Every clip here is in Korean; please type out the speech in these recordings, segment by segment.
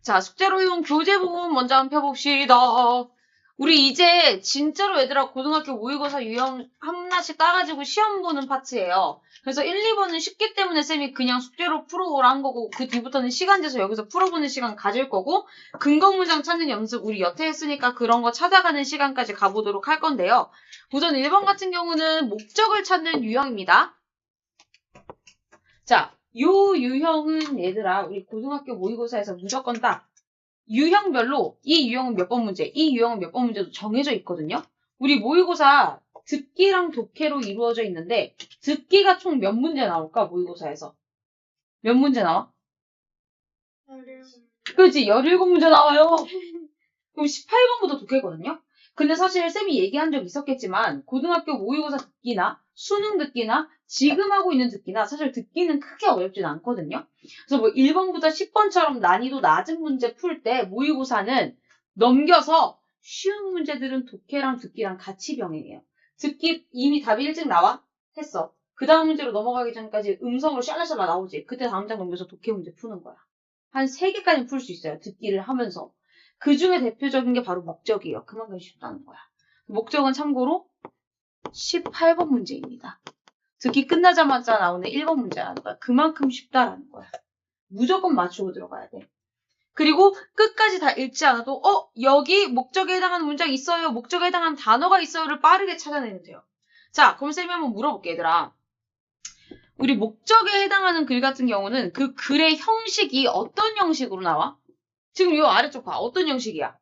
자, 숙제로 이용 교재 부분 먼저 한번 펴봅시다. 우리 이제 진짜로 얘들아 고등학교 모의고사 유형 하나씩 따가지고 시험 보는 파트예요. 그래서 1, 2번은 쉽기 때문에 쌤이 그냥 숙제로 풀어오라 한 거고 그 뒤부터는 시간 재서 여기서 풀어보는 시간 가질 거고 근거 문장 찾는 연습 우리 여태 했으니까 그런 거 찾아가는 시간까지 가보도록 할 건데요. 우선 1번 같은 경우는 목적을 찾는 유형입니다. 자, 요 유형은 얘들아 우리 고등학교 모의고사에서 무조건 딱 유형별로 이 유형은 몇 번 문제, 이 유형은 몇 번 문제도 정해져 있거든요. 우리 모의고사 듣기랑 독해로 이루어져 있는데 듣기가 총 몇 문제 나올까? 모의고사에서. 몇 문제 나와? 17. 그렇지, 17문제 나와요. 그럼 18번부터 독해거든요. 근데 사실 쌤이 얘기한 적 있었겠지만 고등학교 모의고사 듣기나 수능 듣기나 지금 하고 있는 듣기나 사실 듣기는 크게 어렵진 않거든요. 그래서 뭐 1번부터 10번처럼 난이도 낮은 문제 풀 때 모의고사는 넘겨서 쉬운 문제들은 독해랑 듣기랑 같이 병행해요. 듣기 이미 답이 일찍 나와? 했어. 그 다음 문제로 넘어가기 전까지 음성으로 샬라샬라 나오지. 그때 다음 장 넘겨서 독해 문제 푸는 거야. 한 3개까지는 풀 수 있어요. 듣기를 하면서. 그 중에 대표적인 게 바로 목적이에요. 그만큼 쉽다는 거야. 목적은 참고로 18번 문제입니다. 듣기 끝나자마자 나오는 1번 문제라는 거야. 그만큼 쉽다라는 거야. 무조건 맞추고 들어가야 돼. 그리고 끝까지 다 읽지 않아도 여기 목적에 해당하는 문장 있어요. 목적에 해당하는 단어가 있어요를 빠르게 찾아내면 돼요. 자, 그럼 쌤이 한번 물어볼게 얘들아. 우리 목적에 해당하는 글 같은 경우는 그 글의 형식이 어떤 형식으로 나와? 지금 요 아래쪽 봐. 어떤 형식이야?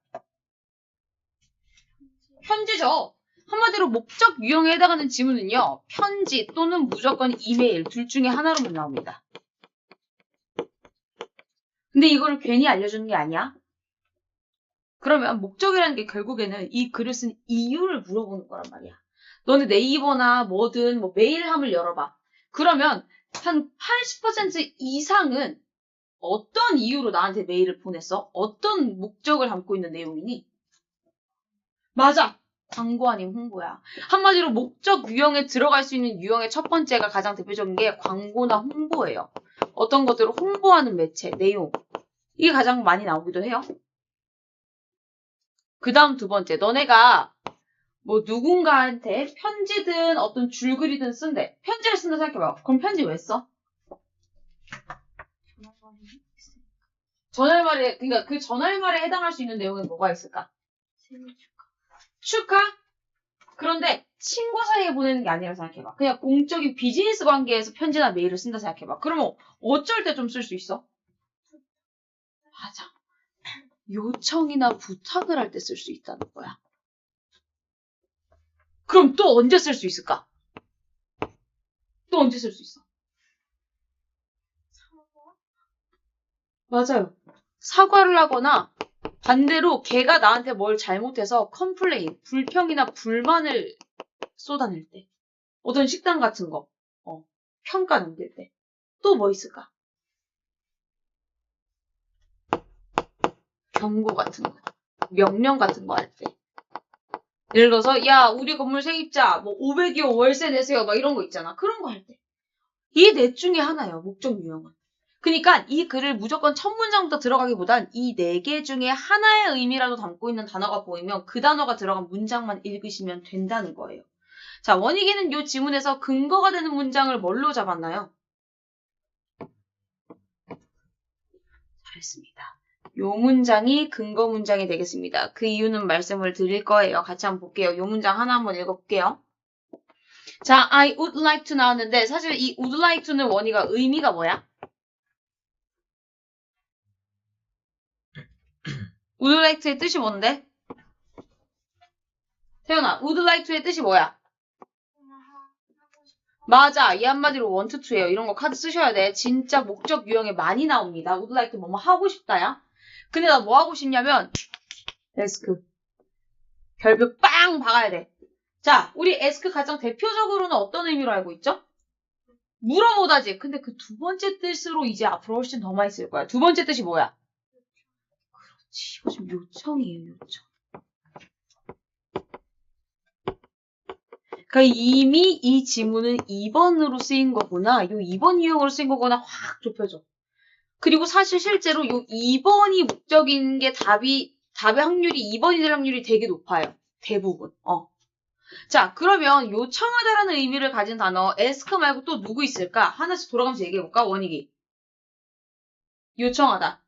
편지죠. 한마디로 목적 유형에 해당하는 지문은요. 편지 또는 무조건 이메일 둘 중에 하나로만 나옵니다. 근데 이거를 괜히 알려주는 게 아니야. 그러면 목적이라는 게 결국에는 이 글을 쓴 이유를 물어보는 거란 말이야. 너네 네이버나 뭐든 뭐 메일함을 열어봐. 그러면 한 80% 이상은 어떤 이유로 나한테 메일을 보냈어? 어떤 목적을 담고 있는 내용이니? 맞아. 광고 아닌 홍보야. 한마디로 목적 유형에 들어갈 수 있는 유형의 첫 번째가 가장 대표적인 게 광고나 홍보예요. 어떤 것들을 홍보하는 매체, 내용. 이게 가장 많이 나오기도 해요. 그 다음 두 번째, 너네가 뭐 누군가한테 편지든 어떤 줄글이든 쓴대. 편지를 쓴다 생각해봐. 그럼 편지 왜 써? 전할말에, 그러니까 그 전할말에 해당할 수 있는 내용에 뭐가 있을까? 생일 축하? 그런데 친구 사이에 보내는 게 아니라 생각해봐. 그냥 공적인 비즈니스 관계에서 편지나 메일을 쓴다 생각해봐. 그러면 어쩔 때 좀 쓸 수 있어? 맞아. 요청이나 부탁을 할 때 쓸 수 있다는 거야. 그럼 또 언제 쓸 수 있을까? 또 언제 쓸 수 있어? 사과? 맞아요. 사과를 하거나 반대로 걔가 나한테 뭘 잘못해서 컴플레인, 불평이나 불만을 쏟아낼 때. 어떤 식당 같은 거, 평가 남길 때. 또 뭐 있을까? 경고 같은 거, 명령 같은 거 할 때. 예를 들어서 야 우리 건물 세입자 뭐 500이요 월세 내세요 막 이런 거 있잖아. 그런 거 할 때. 이 넷 중에 하나예요. 목적 유형은. 그러니까 이 글을 무조건 첫 문장부터 들어가기보단 이 4개 중에 하나의 의미라도 담고 있는 단어가 보이면 그 단어가 들어간 문장만 읽으시면 된다는 거예요. 자, 원희기는 이 지문에서 근거가 되는 문장을 뭘로 잡았나요? 잘했습니다. 요 문장이 근거 문장이 되겠습니다. 그 이유는 말씀을 드릴 거예요. 같이 한번 볼게요. 요 문장 하나 한번 읽어볼게요. 자, I would like to 나왔는데 사실 이 would like to는 원희가 의미가 뭐야? would like to의 뜻이 뭔데? 태연아, would like to의 뜻이 뭐야? 맞아. 이 한마디로 want to예요. 이런 거 카드 쓰셔야 돼. 진짜 목적 유형에 많이 나옵니다. would like to 뭐뭐 하고 싶다야. 근데 나 뭐 하고 싶냐면 데스크. 별표 빵 박아야 돼. 자, 우리 에스크 가장 대표적으로는 어떤 의미로 알고 있죠? 물어보다지. 근데 그 두 번째 뜻으로 이제 앞으로 훨씬 더 많이 쓸 거야. 두 번째 뜻이 뭐야? 그렇지. 이거 지금 요청이에요. 요청. 그러니까 이미 이 지문은 2번으로 쓰인 거구나. 이 2번 유형으로 쓰인 거구나 확 좁혀져. 그리고 사실 실제로 요 2번이 목적인 게 답의 확률이 2번이 될 확률이 되게 높아요. 대부분. 자, 그러면 요청하다라는 의미를 가진 단어 ask 말고 또 누구 있을까? 하나씩 돌아가면서 얘기해볼까? 원익이. 요청하다.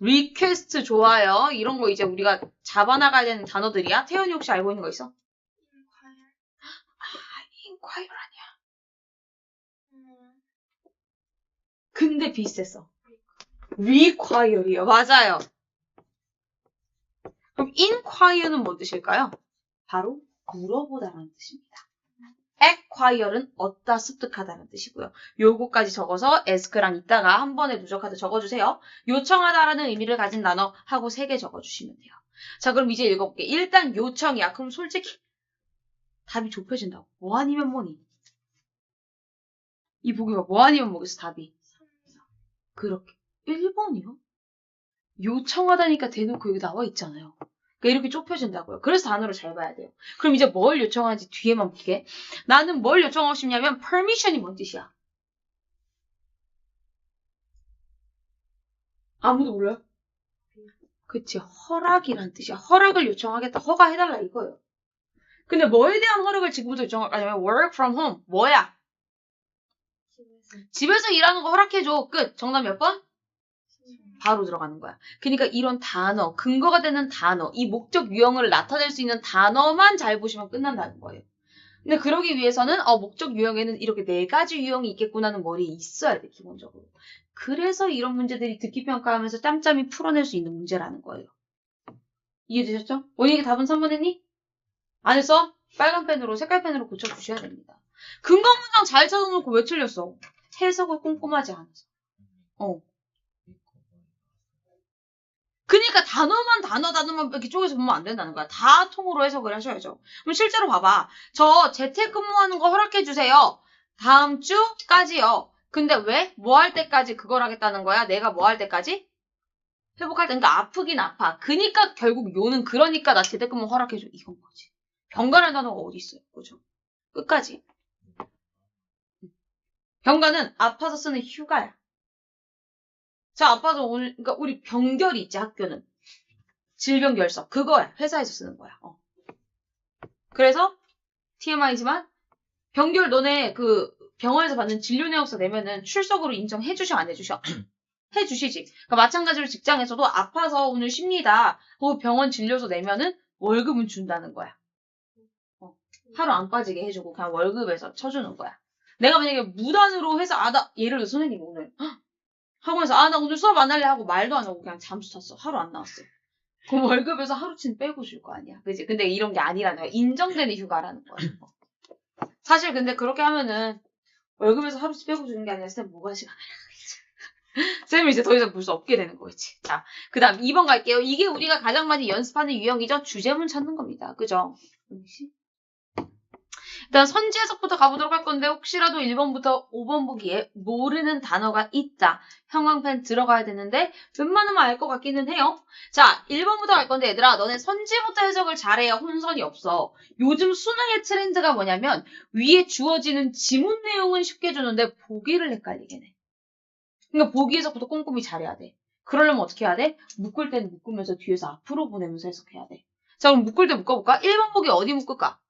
request 좋아요. 이런 거 이제 우리가 잡아나가야 되는 단어들이야. 태연이 혹시 알고 있는 거 있어? inquire 아니야. 근데 비슷했어. require이요. 맞아요. 그럼 inquire는 뭔 뜻일까요? 바로 물어보다라는 뜻입니다. acquire는 얻다, 습득하다는 뜻이고요. 요거까지 적어서 ask랑 이따가 한 번에 누적하듯 적어주세요. 요청하다라는 의미를 가진 단어 하고 3개 적어주시면 돼요. 자, 그럼 이제 읽어볼게. 일단 요청이야. 그럼 솔직히 답이 좁혀진다고. 뭐 아니면 뭐니? 이 보기가 뭐 아니면 뭐겠어, 답이. 그렇게. 1번이요? 요청하다니까 대놓고 여기 나와 있잖아요. 그러니까 이렇게 좁혀진다고요. 그래서 단어를 잘 봐야 돼요. 그럼 이제 뭘 요청하는지 뒤에만 볼게. 나는 뭘 요청하고 싶냐면 permission이 뭔 뜻이야? 아무도 몰라요? 그치, 허락이란 뜻이야. 허락을 요청하겠다. 허가해달라 이거예요. 근데 뭐에 대한 허락을 지금부터 요청하냐면 work from home. 뭐야? 집에서 일하는 거 허락해줘. 끝. 정답 몇 번? 바로 들어가는 거야. 그러니까 이런 단어, 근거가 되는 단어, 이 목적 유형을 나타낼 수 있는 단어만 잘 보시면 끝난다는 거예요. 근데 그러기 위해서는 목적 유형에는 이렇게 4가지 유형이 있겠구나는 머리에 있어야 돼, 기본적으로. 그래서 이런 문제들이 듣기 평가하면서 짬짬이 풀어낼 수 있는 문제라는 거예요. 이해되셨죠? 원익이 답은 3번 했니? 안 했어? 빨간 펜으로, 색깔 펜으로 고쳐주셔야 됩니다. 근거 문장 잘 찾아놓고 왜 틀렸어? 해석을 꼼꼼하지 않아서. 그러니까 단어만 이렇게 쪼개서 보면 안 된다는 거야. 다 통으로 해석을 하셔야죠. 그럼 실제로 봐봐. 저 재택근무하는 거 허락해주세요. 다음 주까지요. 근데 왜? 뭐 할 때까지 그걸 하겠다는 거야? 내가 뭐 할 때까지? 회복할 때. 그러니까 아프긴 아파. 그러니까 결국 요는 그러니까 나 재택근무 허락해줘. 이건 거지. 병가라는 단어가 어디 있어요. 그죠? 끝까지. 병가는 아파서 쓰는 휴가야. 자, 아파서 오늘, 그러니까 우리 병결이 있지, 학교는. 질병결석. 그거야. 회사에서 쓰는 거야. 그래서 TMI지만 병결 너네 그 병원에서 받는 진료 내역서 내면은 출석으로 인정해 주셔 안 해주셔? 해 주시지. 그러니까 마찬가지로 직장에서도 아파서 오늘 쉽니다. 그 병원 진료서 내면은 월급은 준다는 거야. 하루 안 빠지게 해주고 그냥 월급에서 쳐주는 거야. 내가 만약에 무단으로 해서 나 예를 들어 선생님 오늘 학원에서 나 오늘 수업 안 할래 하고 말도 안 하고 그냥 잠수 탔어. 하루 안 나왔어. 그럼 월급에서 하루치는 빼고 줄 거 아니야. 그지? 근데 이런 게 아니라는 거야. 인정되는 휴가라는 거야. 사실 근데 그렇게 하면은 월급에서 하루치 빼고 주는 게 아니라 쌤 뭐가 시간 쌤이 이제 더 이상 볼 수 없게 되는 거겠지. 자, 그 다음 2번 갈게요. 이게 우리가 가장 많이 연습하는 유형이죠. 주제문 찾는 겁니다. 그죠? 일단 선지 해석부터 가보도록 할 건데 혹시라도 1번부터 5번 보기에 모르는 단어가 있다. 형광펜 들어가야 되는데 웬만하면 알 것 같기는 해요. 자, 1번부터 갈 건데 얘들아 너네 선지부터 해석을 잘해야 혼선이 없어. 요즘 수능의 트렌드가 뭐냐면 위에 주어지는 지문 내용은 쉽게 주는데 보기를 헷갈리게 해. 그러니까 보기 해석부터 꼼꼼히 잘해야 돼. 그러려면 어떻게 해야 돼? 묶을 때는 묶으면서 뒤에서 앞으로 보내면서 해석해야 돼. 자, 그럼 묶을 때 묶어볼까? 1번 보기 어디 묶을까?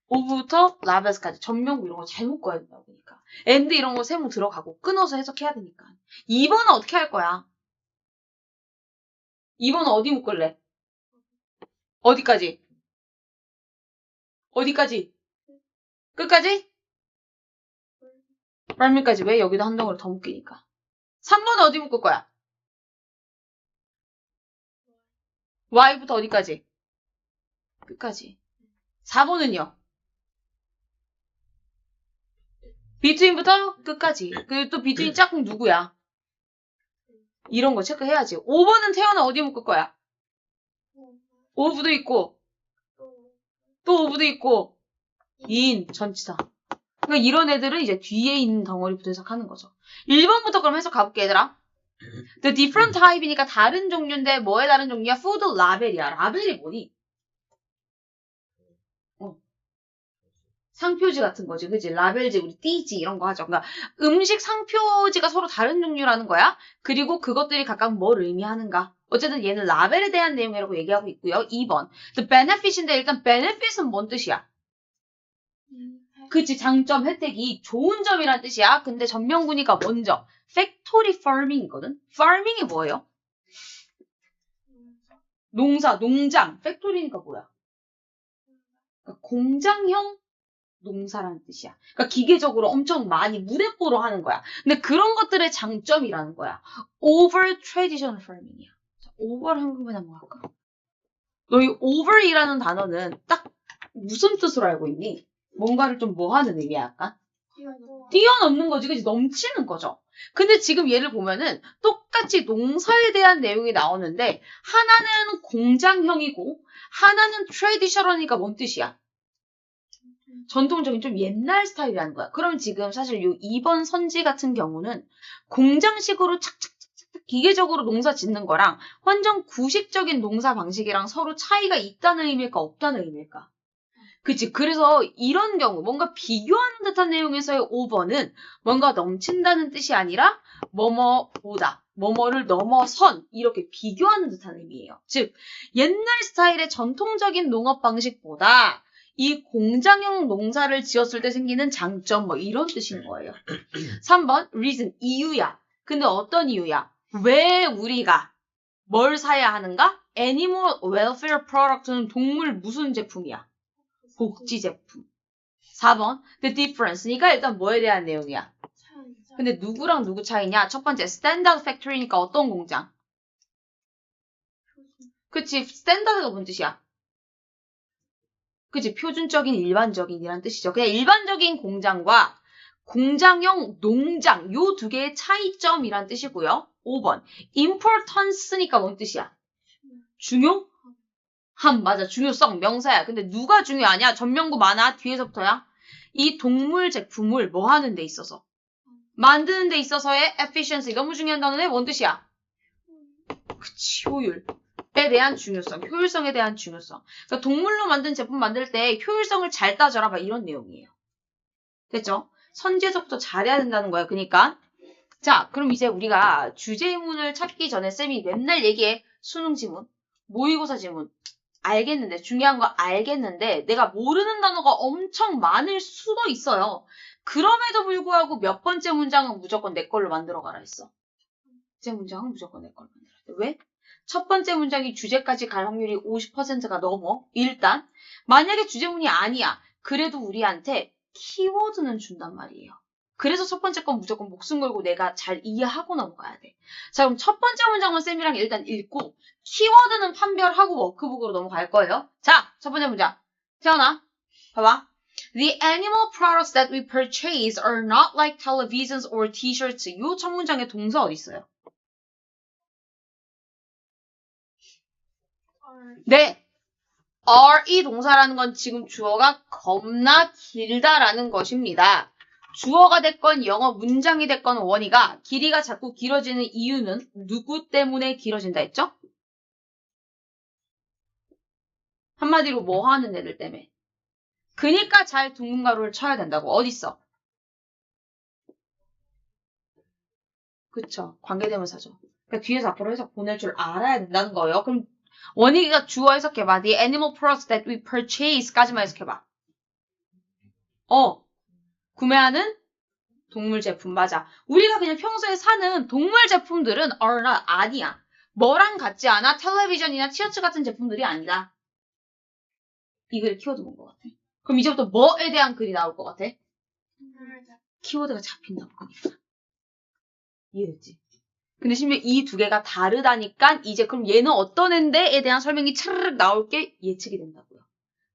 오부터 라베스까지 전명구 이런 거 잘 묶어야 된다고 보니까. 엔드 이런 거 세모 들어가고 끊어서 해석해야 되니까. 2번은 어떻게 할 거야? 2번은 어디 묶을래? 어디까지? 어디까지? 끝까지? 말미까지. 왜? 여기다 한 덩어리 더 묶이니까. 3번은 어디 묶을 거야? Y부터 어디까지? 끝까지. 4번은요? between부터 끝까지. 그리고 또 between 짝꿍 누구야? 이런 거 체크해야지. 5번은 태어나 어디 묶을 거야? 오브도 있고 또 오브도 있고 인 전치사. 그러니까 이런 애들은 이제 뒤에 있는 덩어리부터 해석하는 거죠. 1번부터 그럼 해석 가볼게 얘들아. The different type이니까 다른 종류인데 뭐의 다른 종류야? food 라벨이야. 라벨이 뭐니? 상표지 같은 거지, 그지? 라벨지, 우리 띠지 이런 거 하죠. 그러니까 음식 상표지가 서로 다른 종류라는 거야. 그리고 그것들이 각각 뭘 의미하는가. 어쨌든 얘는 라벨에 대한 내용이라고 얘기하고 있고요. 2번. The benefit인데 일단 benefit은 뭔 뜻이야? 그치, 장점, 혜택이 좋은 점이란 뜻이야. 근데 전명군이가 먼저 factory farming이거든. farming이 뭐예요? 농사, 농장. factory니까 뭐야? 그러니까 공장형 농사라는 뜻이야. 그러니까 기계적으로 엄청 많이 무대뽀로 하는 거야. 근데 그런 것들의 장점이라는 거야. over traditional farming이야. 자, over 한국말 한번 할까? 너 이 over이라는 단어는 딱 무슨 뜻으로 알고 있니? 뭔가를 좀 뭐 하는 의미야, 약간? 뛰어넘는 거지, 그치? 넘치는 거죠. 근데 지금 얘를 보면은 똑같이 농사에 대한 내용이 나오는데 하나는 공장형이고 하나는 트레디셔널이니까 뭔 뜻이야? 전통적인 좀 옛날 스타일이라는 거야. 그럼 지금 사실 요 2번 선지 같은 경우는 공장식으로 착착착착 기계적으로 농사 짓는 거랑 완전 구식적인 농사 방식이랑 서로 차이가 있다는 의미일까 없다는 의미일까? 그치. 그래서 이런 경우 뭔가 비교하는 듯한 내용에서의 5번은 뭔가 넘친다는 뜻이 아니라 뭐뭐보다 뭐뭐를 넘어선 이렇게 비교하는 듯한 의미예요. 즉 옛날 스타일의 전통적인 농업 방식보다 이 공장형 농사를 지었을 때 생기는 장점 뭐 이런 뜻인 거예요. 3번 reason 이유야. 근데 어떤 이유야? 왜 우리가 뭘 사야 하는가? Animal welfare product는 동물 무슨 제품이야? 복지 제품. 4번 the difference니까 일단 뭐에 대한 내용이야? 근데 누구랑 누구 차이냐? 첫 번째 standard factory니까 어떤 공장? 그치, standard가 뭔 뜻이야? 그치, 표준적인 일반적인이란 뜻이죠. 그냥 일반적인 공장과 공장형 농장 요 두 개의 차이점이란 뜻이고요. 5번 importance니까 뭔 뜻이야? 중요? 맞아. 중요성, 명사야. 근데 누가 중요하냐? 전명구 많아. 뒤에서부터야. 이 동물 제품을 뭐 하는 데 있어서? 만드는 데 있어서의 efficiency. 너무 중요한 단어네. 뭔 뜻이야? 그치, 효율에 대한 중요성, 효율성에 대한 중요성. 그러니까 동물로 만든 제품 만들 때 효율성을 잘 따져라. 막 이런 내용이에요. 됐죠? 선지에서부터 잘해야 된다는 거야. 그러니까. 자, 그럼 이제 우리가 주제문을 찾기 전에 쌤이 맨날 얘기해. 수능 지문, 모의고사 지문. 알겠는데, 중요한 거 알겠는데 내가 모르는 단어가 엄청 많을 수도 있어요. 그럼에도 불구하고 몇 번째 문장은 무조건 내 걸로 만들어 가라 했어. 첫 번째 문장은 무조건 내 걸로 만들어. 왜? 첫 번째 문장이 주제까지 갈 확률이 50%가 넘어. 일단 만약에 주제문이 아니야. 그래도 우리한테 키워드는 준단 말이에요. 그래서 첫 번째 건 무조건 목숨 걸고 내가 잘 이해하고 넘어가야 돼. 자, 그럼 첫 번째 문장은 쌤이랑 일단 읽고 키워드는 판별하고 워크북으로 넘어갈 거예요. 자, 첫 번째 문장. 태연아, 봐봐. The animal products that we purchase are not like televisions or t-shirts. 요 첫 문장에 동사 어디 있어요? 네. are 이 동사라는 건 지금 주어가 겁나 길다라는 것입니다. 주어가 됐건 영어 문장이 됐건 원어가 길이가 자꾸 길어지는 이유는 누구 때문에 길어진다 했죠? 한마디로 뭐 하는 애들 때문에. 그니까 잘 둥근가루를 쳐야 된다고. 어딨어? 그쵸. 관계대명사죠. 그러니까 뒤에서 앞으로 해석 보낼 줄 알아야 된다는 거예요. 그럼 원희가 주어 해석해봐. The animal products that we purchase까지만 해석해봐. 구매하는 동물 제품. 맞아. 우리가 그냥 평소에 사는 동물 제품들은 are not 아니야. 뭐랑 같지 않아? 텔레비전이나 티셔츠 같은 제품들이 아니다. 이 글 키워드 본 것 같아. 그럼 이제부터 뭐에 대한 글이 나올 것 같아? 키워드가 잡힌다고. 이해됐지? 근데 심지어 이 두 개가 다르다니까 이제 그럼 얘는 어떤 앤데에 대한 설명이 차르륵 나올 게 예측이 된다고요.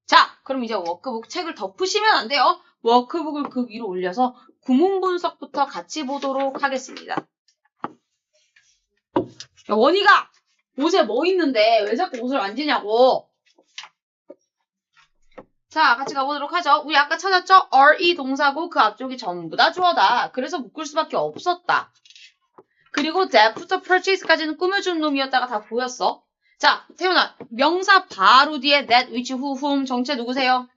자, 그럼 이제 워크북 책을 덮으시면 안 돼요. 워크북을 그 위로 올려서 구문 분석부터 같이 보도록 하겠습니다. 야, 원희가 옷에 뭐 있는데 왜 자꾸 옷을 만지냐고. 자, 같이 가보도록 하죠. 우리 아까 찾았죠? are 동사고 그 앞쪽이 전부 다 주어다. 그래서 묶을 수밖에 없었다. 그리고 that부터 purchase까지는 꾸며준 놈이었다가 다 보였어. 자, 태훈아, 명사 바로 뒤에 that, which, who, whom 정체 누구세요?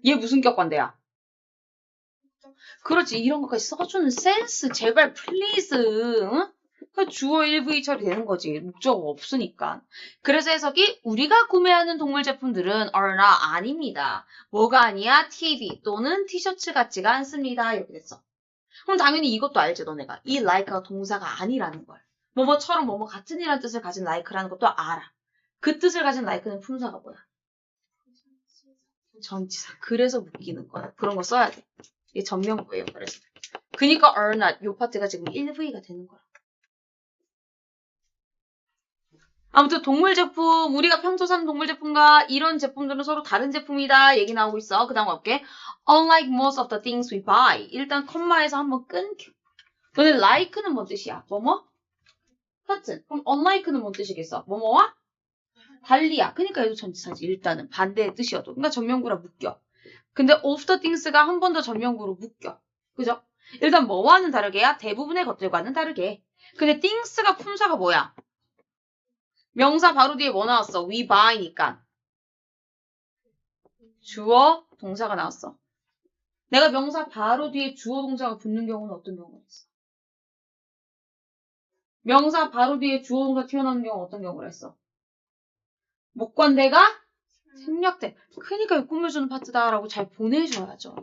얘 무슨 격관대야? 그렇지. 이런 것까지 써주는 센스. 제발 플리즈. 응? 그 주어 1V 처리되는 거지. 목적어 없으니까. 그래서 해석이 우리가 구매하는 동물 제품들은 are나 아닙니다. 뭐가 아니야? TV 또는 티셔츠 같지가 않습니다. 이렇게 됐어. 그럼 당연히 이것도 알지 너네가. 이 like가 동사가 아니라는 걸. 뭐뭐처럼 뭐뭐 같은 이란 뜻을 가진 like라는 것도 알아. 그 뜻을 가진 like는 품사가 뭐야? 전치사. 그래서 묶이는 거야. 그런 거 써야 돼. 이게 전명구예요. 그래서. 그니까 are not 요 파트가 지금 1V가 되는 거야. 아무튼 동물 제품, 우리가 평소 사는 동물 제품과 이런 제품들은 서로 다른 제품이다 얘기 나오고 있어. 그 다음 볼게. Unlike most of the things we buy. 일단 컴마에서 한번 끊겨. 너네 like는 뭔 뜻이야? 뭐뭐? 같은. 그럼 unlike는 뭔 뜻이겠어? 뭐뭐와? 달리야. 그러니까 얘도 전치사지. 일단은 반대의 뜻이어도. 그러니까 전명구라 묶여. 근데 of the things가 한 번 더 전명구로 묶여. 그죠? 일단 뭐와는 다르게야? 대부분의 것들과는 다르게. 근데 things가 품사가 뭐야? 명사 바로 뒤에 뭐 나왔어? we buy니까. 주어, 동사가 나왔어. 내가 명사 바로 뒤에 주어, 동사가 붙는 경우는 어떤 경우가 있어? 명사 바로 뒤에 주어, 동사 튀어나오는 경우는 어떤 경우가 있어? 목관대가 생략돼. 그러니까 이 꾸며주는 파트다라고 잘 보내줘야죠.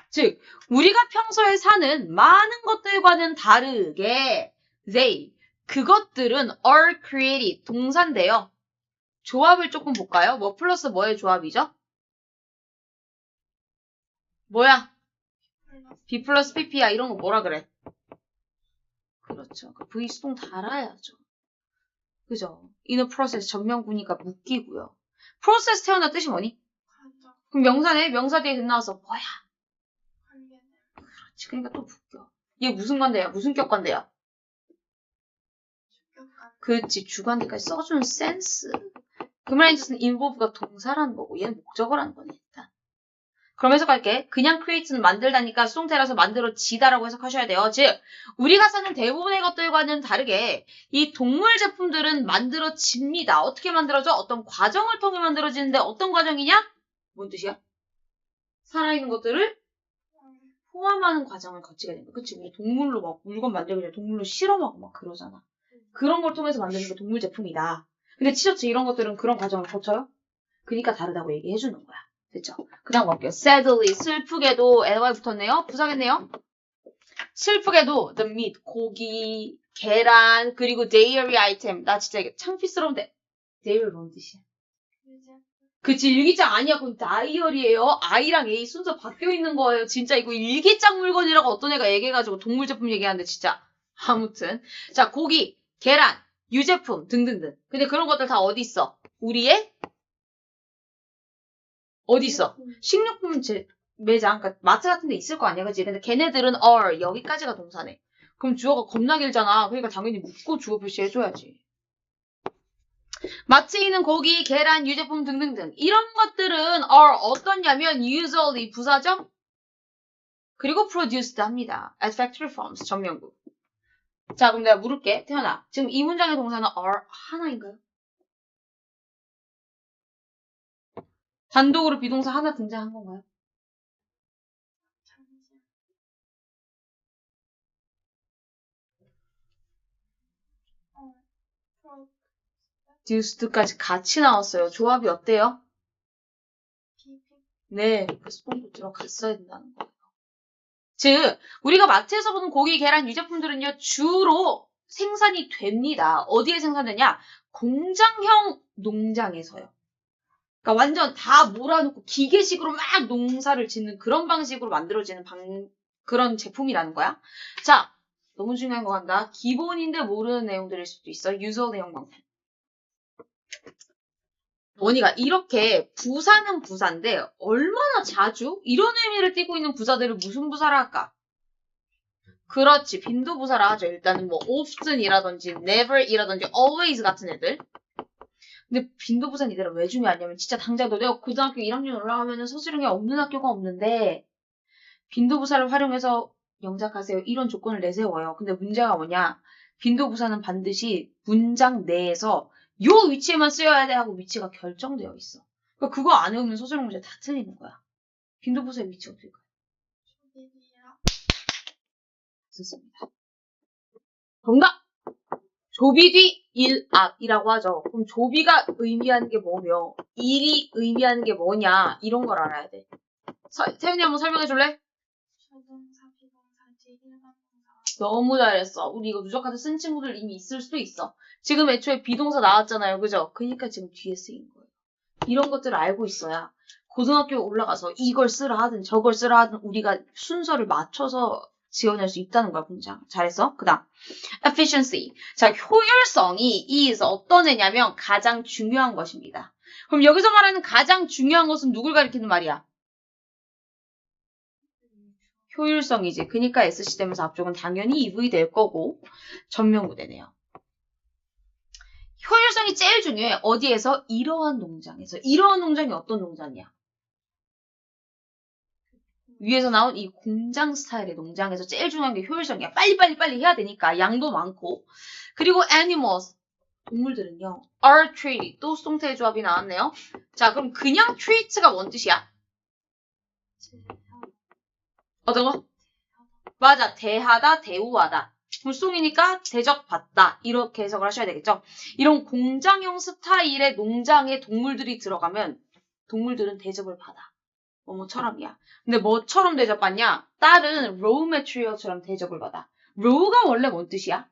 즉, 우리가 평소에 사는 많은 것들과는 다르게 they, 그것들은 are created, 동사인데요. 조합을 조금 볼까요? 뭐 플러스 뭐의 조합이죠? 뭐야? B 플러스 PP야. 이런 거 뭐라 그래? 그렇죠. 그 V 수동 달아야죠. 그죠? inner process 전명구니까 묶이고요. process 태어나 뜻이 뭐니? 그럼 명사네? 명사 뒤에 나와서 뭐야? 그렇지. 그러니까 또 묶여. 얘 무슨 관대야? 무슨 격관대야? 그렇지. 주관대까지 써주는 센스. 그 말인 뜻은 involve가 동사라는 거고 얘는 목적어라는 거네. 일단. 그럼 해석할게. 그냥 create는 만들다니까 수동태라서 만들어지다라고 해석하셔야 돼요. 즉, 우리가 사는 대부분의 것들과는 다르게 이 동물 제품들은 만들어집니다. 어떻게 만들어져? 어떤 과정을 통해 만들어지는데 어떤 과정이냐? 뭔 뜻이야? 살아있는 것들을 포함하는 과정을 거치게 됩니다. 그치? 우리 동물로 막 물건 만들기 전에 동물로 실험하고 막 그러잖아. 그런 걸 통해서 만드는 게 동물 제품이다. 근데 티셔츠 이런 것들은 그런 과정을 거쳐요? 그러니까 다르다고 얘기해 주는 거야. 됐죠? 그 다음 볼게요. sadly, 슬프게도 ly 붙었네요. 부사겠네요. 슬프게도 the meat, 고기, 계란, 그리고 dairy item. 나 진짜 이게 창피스러운데 dairy 뭔 뜻이야? 그치, 일기장 아니야. 그건 다이어리예요. I랑 A 순서 바뀌어 있는 거예요. 진짜 이거 일기장 물건이라고 어떤 애가 얘기해가지고 동물 제품 얘기하는데 진짜. 아무튼 자, 고기, 계란, 유제품 등등등. 근데 그런 것들 다 어디 있어? 우리의 어디 있어? 식료품 매장, 그러니까 마트 같은 데 있을 거 아니야, 그치? 근데 걔네들은 are, 여기까지가 동사네. 그럼 주어가 겁나 길잖아. 그러니까 당연히 묻고 주어 표시해줘야지. 마트에 있는 고기, 계란, 유제품 등등등. 이런 것들은 are 어떠냐면 usually 부사죠? 그리고 produced 합니다. at factory farms, 전명구. 자, 그럼 내가 물을게. 태연아, 지금 이 문장의 동사는 are 하나인가요? 단독으로 비동사 하나 등장한 건가요? produced까지 같이 나왔어요. 조합이 어때요? 네, 그 수동도 들어갔어야 된다는 거예요. 즉, 우리가 마트에서 보는 고기, 계란, 유제품들은요, 주로 생산이 됩니다. 어디에 생산되냐? 공장형 농장에서요. 그러니까 완전 다 몰아놓고 기계식으로 막 농사를 짓는 그런 방식으로 만들어지는 그런 제품이라는 거야. 자, 너무 중요한 거 간다. 기본인데 모르는 내용들일 수도 있어. 유서 내용 방법. 원희가 이렇게 부사는 부사인데 얼마나 자주 이런 의미를 띠고 있는 부사들을 무슨 부사라 할까? 그렇지. 빈도부사라 하죠. 일단은 뭐 often이라든지 never이라든지 always 같은 애들. 근데 빈도부사는 이들은 왜 중요하냐면 진짜 당장 너네가 고등학교 1학년 올라가면은 서술형이 없는 학교가 없는데 빈도부사를 활용해서 영작하세요. 이런 조건을 내세워요. 근데 문제가 뭐냐? 빈도부사는 반드시 문장 내에서 요 위치에만 쓰여야 돼 하고 위치가 결정되어 있어. 그러니까 그거 안 외우면 서술형 문제 다 틀리는 거야. 빈도부사의 위치 어떨까요? 썼습니다. 정답! 조비 뒤 일 앞이라고 하죠. 그럼 조비가 의미하는 게 뭐며 일이 의미하는 게 뭐냐 이런 걸 알아야 돼. 태훈이 한번 설명해 줄래? 조동사, 비동사, 일반 동사. 너무 잘했어. 우리 이거 누적카드 쓴 친구들 이미 있을 수도 있어. 지금 애초에 비동사 나왔잖아요. 그죠? 그러니까 지금 뒤에 쓰인 거예요. 이런 것들을 알고 있어야 고등학교에 올라가서 이걸 쓰라 하든 저걸 쓰라 하든 우리가 순서를 맞춰서 지원할 수 있다는 거야, 문장. 잘했어? 그 다음. efficiency. 자, 효율성이 is 어떤 애냐면 가장 중요한 것입니다. 그럼 여기서 말하는 가장 중요한 것은 누굴 가리키는 말이야? 효율성이지. 그러니까 SC 되면서 앞쪽은 당연히 EV 될 거고 전면구되네요. 효율성이 제일 중요해. 어디에서? 이러한 농장에서. 이러한 농장이 어떤 농장이야? 위에서 나온 이 공장 스타일의 농장에서 제일 중요한 게 효율성이야. 빨리 해야 되니까 양도 많고. 그리고 animals, 동물들은요. are treated, 또 수동태의 조합이 나왔네요. 자, 그럼 그냥 treat가 뭔 뜻이야? 어떤 거? 맞아. 대하다, 대우하다. 불송이니까 대접받다. 이렇게 해석을 하셔야 되겠죠? 이런 공장형 스타일의 농장에 동물들이 들어가면 동물들은 대접을 받아. 뭐처럼이야. 근데 뭐처럼 대접받냐? 다른 raw material처럼 대접을 받아. raw가 원래 뭔 뜻이야?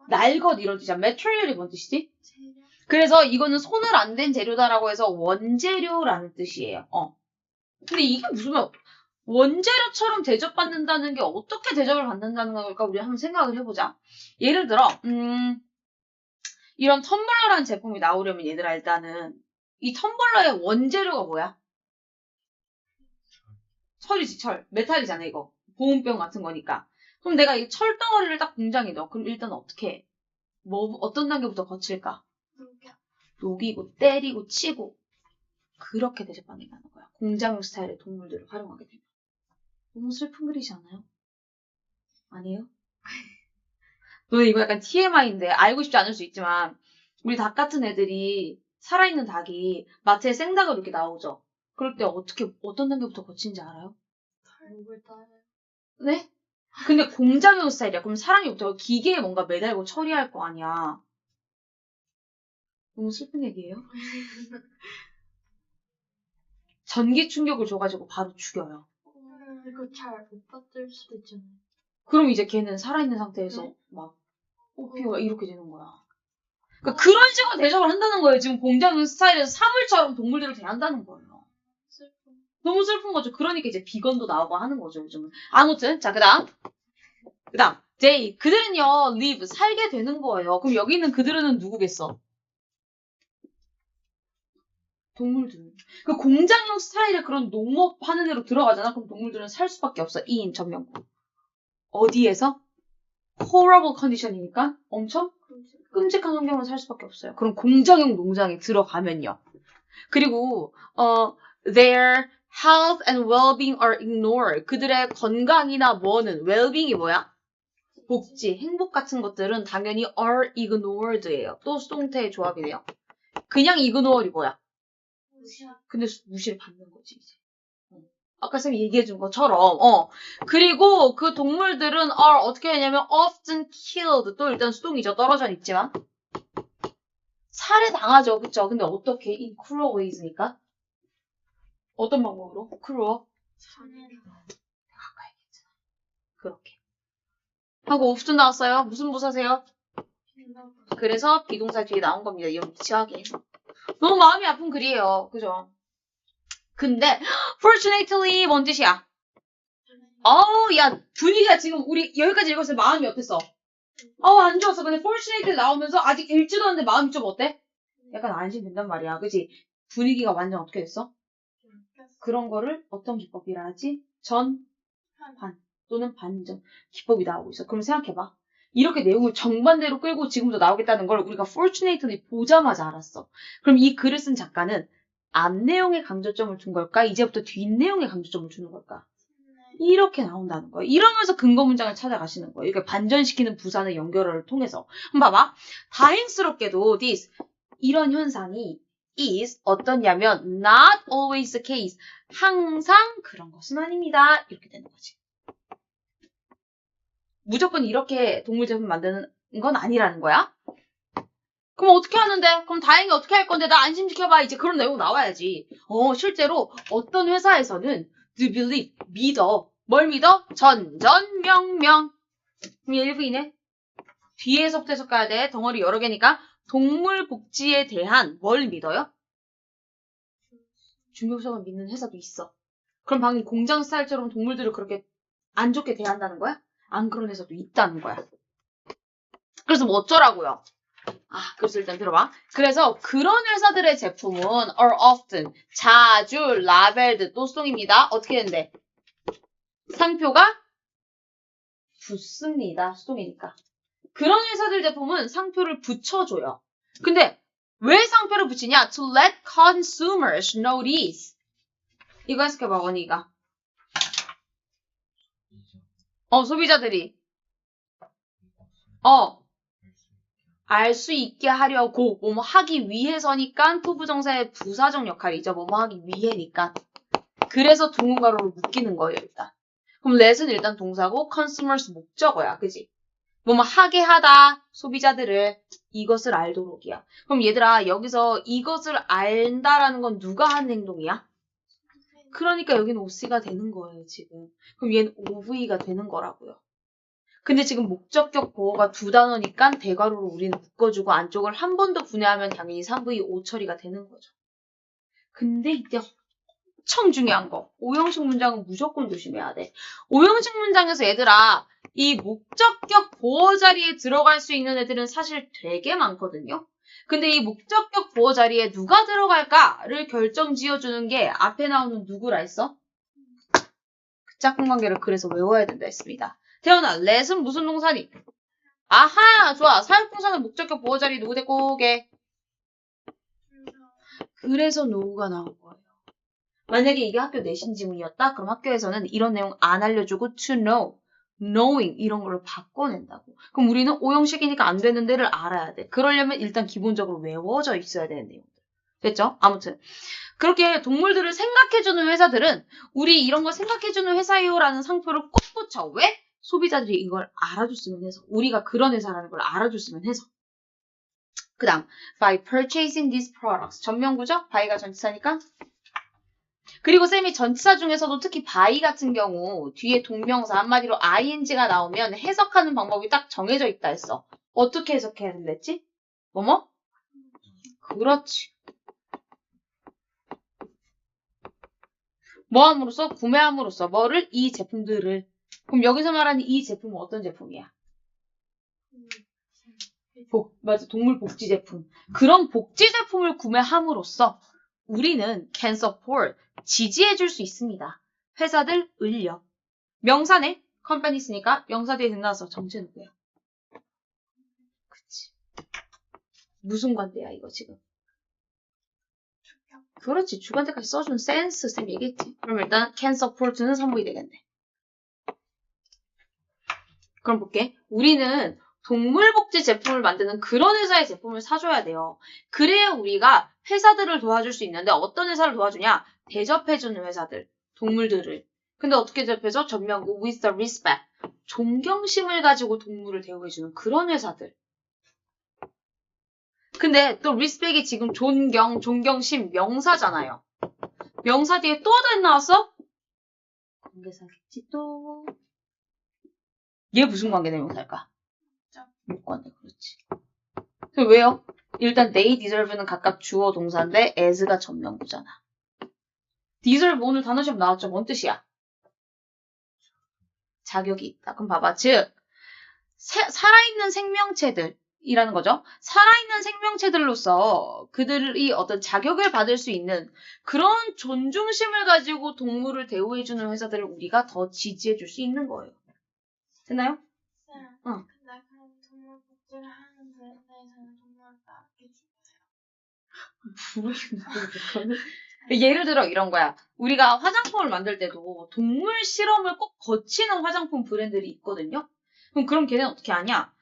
날 것 이런 뜻이야. material이 뭔 뜻이지? 재료. 그래서 이거는 손을 안 댄 재료다라고 해서 원재료라는 뜻이에요. 근데 이게 무슨 원재료처럼 대접받는다는 게 어떻게 대접을 받는다는 걸까? 우리 한번 생각을 해보자. 예를 들어 이런 텀블러라는 제품이 나오려면 얘들아 일단은 이 텀블러의 원재료가 뭐야? 철이지, 철. 메탈이잖아, 이거. 보온병 같은 거니까. 그럼 내가 이 철덩어리를 딱 공장에 넣어. 그럼 일단 어떻게 해? 어떤 단계부터 거칠까? 녹이고, 때리고, 치고. 그렇게 대접받는다는 거야. 공장용 스타일의 동물들을 활용하게 되면. 너무 슬픈 글이지 않아요? 아니에요? 너네 이거 약간 TMI인데 알고 싶지 않을 수 있지만 우리 닭 같은 애들이 살아있는 닭이 마트에 생닭으로 이렇게 나오죠. 그럴 때 어떤 단계부터 거치는지 알아요? 목을 따요. 네? 근데 공장용 스타일이야. 그럼 사람이부터 기계에 뭔가 매달고 처리할 거 아니야. 너무 슬픈 얘기예요? 전기 충격을 줘가지고 바로 죽여요. 이거 잘 못 받을 수도 있잖아요. 그럼 이제 걔는 살아있는 상태에서 네? 막 뽑히고 이렇게 되는 거야. 그러니까 그런 식으로 대접을 한다는 거예요. 지금 공장용 스타일에서 사물처럼 동물들을 대한다는 거예요. 슬픈. 너무 슬픈 거죠. 그러니까 이제 비건도 나오고 하는 거죠, 요즘은. 아무튼, 자, 그 다음. they. 그들은요, live. 살게 되는 거예요. 그럼 여기 있는 그들은 누구겠어? 동물들. 그 공장용 스타일의 그런 농업 하는 데로 들어가잖아. 그럼 동물들은 살 수밖에 없어. 2인 전면구. 어디에서? horrible condition이니까 엄청 끔찍한 환경을 살 수밖에 없어요. 그럼 공장용 농장에 들어가면요. 그리고 their health and well-being are ignored. 그들의 건강이나 뭐는 well-being이 뭐야? 복지, 행복 같은 것들은 당연히 are ignored예요. 또 수동태의 조합이네요. 그냥 ignore이 뭐야? 근데 무시를 받는 거지 이제. 아까 쌤이 얘기해준 것처럼 그리고 그 동물들은 are 어떻게 하냐면 often killed. 또 일단 수동이죠. 떨어져 있지만 살해당하죠. 그쵸? 근데 어떻게? in cruel ways니까 어떤 방법으로? cruel? 아까 얘기했잖아. 그렇게 하고 often 나왔어요. 무슨 부사세요? 그래서 비동사 뒤에 나온 겁니다. 영치하게. 너무 마음이 아픈 글이에요. 그죠? 근데 fortunately 뭔 뜻이야? 야 분위기가 지금 우리 여기까지 읽었을 때 마음이 어땠어? 안 좋았어. 근데 fortunately 나오면서 아직 읽지도 않는데 마음이 좀 어때? 약간 안심된단 말이야. 그치? 분위기가 완전 어떻게 됐어? 그런 거를 어떤 기법이라 하지? 반 또는 반전 기법이 나오고 있어. 그럼 생각해봐. 이렇게 내용을 정반대로 끌고 지금도 나오겠다는 걸 우리가 fortunately 보자마자 알았어. 그럼 이 글을 쓴 작가는 앞 내용에 강조점을 둔 걸까? 이제부터 뒷 내용에 강조점을 주는 걸까? 이렇게 나온다는 거예요. 이러면서 근거 문장을 찾아가시는 거예요. 이렇게 반전시키는 부사의 연결어를 통해서. 한번 봐봐. 다행스럽게도 this 이런 현상이 is 어떠냐면 not always the case. 항상 그런 것은 아닙니다. 이렇게 되는 거지. 무조건 이렇게 동물 제품 만드는 건 아니라는 거야. 그럼 어떻게 하는데? 그럼 다행히 어떻게 할 건데? 나 안심시켜봐. 이제 그런 내용 나와야지. 실제로 어떤 회사에서는 do believe, 믿어. 뭘 믿어? 전전명명. 그럼 얘 일부이네. 뒤에서부터 해석 가야 돼. 덩어리 여러 개니까. 동물 복지에 대한 뭘 믿어요? 중요성을 믿는 회사도 있어. 그럼 방금 공장 스타일처럼 동물들을 그렇게 안 좋게 대한다는 거야? 안 그런 회사도 있다는 거야. 그래서 뭐 어쩌라고요? 그래서 일단 들어봐. 그래서 그런 회사들의 제품은 are often, 자주, labeled, 또 수동입니다. 어떻게 되는데? 상표가 붙습니다. 수동이니까. 그런 회사들 제품은 상표를 붙여줘요. 근데 왜 상표를 붙이냐? To let consumers notice. 이거 해석해봐, 원희가. 소비자들이. 알 수 있게 하려고, 뭐뭐 하기 위해서니까, 투부정사의 부사적 역할이죠. 뭐뭐 하기 위해니까. 그래서 둥근가로를 묶이는 거예요, 일단. 그럼 let은 일단 동사고, consumers 목적어야, 그지? 뭐뭐 하게 하다, 소비자들을 이것을 알도록이야. 그럼 얘들아, 여기서 이것을 안다라는 건 누가 하는 행동이야? 그러니까 여기는 OC가 되는 거예요, 지금. 그럼 얘는 OV가 되는 거라고요. 근데 지금 목적격 보어가 두 단어니까 대괄호로 우리는 묶어주고 안쪽을 한 번 더 분해하면 당연히 3V 5 처리가 되는 거죠. 근데 이때 엄청 중요한 거. 오형식 문장은 무조건 조심해야 돼. 오형식 문장에서 얘들아, 이 목적격 보어 자리에 들어갈 수 있는 애들은 사실 되게 많거든요. 근데 이 목적격 보어 자리에 누가 들어갈까를 결정 지어주는 게 앞에 나오는 누구라 했어? 그 짝꿍 관계를 그래서 외워야 된다 했습니다. 태연아, let은 무슨 동사니? 아하, 좋아. 사역동사는 목적격 보어 자리 누구 데리고 오게? 그래서 노우가 나온 거예요. 만약에 이게 학교 내신 지문이었다? 그럼 학교에서는 이런 내용 안 알려주고 to know, knowing 이런 걸로 바꿔낸다고. 그럼 우리는 오형식이니까 안 되는 데를 알아야 돼. 그러려면 일단 기본적으로 외워져 있어야 되는 내용들. 됐죠? 아무튼 그렇게 동물들을 생각해주는 회사들은 우리 이런 거 생각해주는 회사요라는 상표를 꼭 붙여. 왜? 소비자들이 이걸 알아줬으면 해서. 우리가 그런 회사라는 걸 알아줬으면 해서. 그 다음 by purchasing these products. 전명구죠? by가 전치사니까. 그리고 쌤이 전치사 중에서도 특히 by 같은 경우 뒤에 동명사 한마디로 ing가 나오면 해석하는 방법이 딱 정해져 있다 했어. 어떻게 해석해야 된댔지? 뭐뭐? 그렇지. 뭐 함으로써? 구매함으로써. 뭐를? 이 제품들을. 그럼 여기서 말하는 이 제품은 어떤 제품이야? 맞아. 동물 복지 제품. 그런 복지 제품을 구매함으로써 우리는 can support, 지지해줄 수 있습니다. 회사들 을요. 명사네? companies니까 명사 뒤에 등나서 정체 누구야? 그치. 무슨 관대야 이거 지금? 그렇지. 주관대까지 써준 센스 쌤 얘기했지. 그럼 일단 can support는 선보이 되겠네. 그럼 볼게. 우리는 동물복지 제품을 만드는 그런 회사의 제품을 사줘야 돼요. 그래야 우리가 회사들을 도와줄 수 있는데 어떤 회사를 도와주냐? 대접해주는 회사들, 동물들을. 근데 어떻게 대접해줘? 전명구 with the respect. 존경심을 가지고 동물을 대우해주는 그런 회사들. 근데 또 respect이 지금 존경심 명사잖아요. 명사 뒤에 또 하나 나왔어? 관계사겠지 또. 얘 무슨 관계 대명사일까? 목관계, 그렇지. 그럼 왜요? 일단 they deserve는 각각 주어 동사인데 as가 전명구잖아. deserve 오늘 단어 시험 나왔죠? 뭔 뜻이야? 자격이 있다. 그럼 봐봐. 즉 살아있는 생명체들이라는 거죠. 살아있는 생명체들로서 그들이 어떤 자격을 받을 수 있는 그런 존중심을 가지고 동물을 대우해주는 회사들을 우리가 더 지지해줄 수 있는 거예요. 됐나요? 네. 응. 근데 그럼 동물 복지를 하는 브랜드에서는 동물을 따르게 주나요? 예를 들어 이런 거야. 우리가 화장품을 만들 때도 동물 실험을 꼭 거치는 화장품 브랜드들이 있거든요. 그럼 걔네는 어떻게 하냐?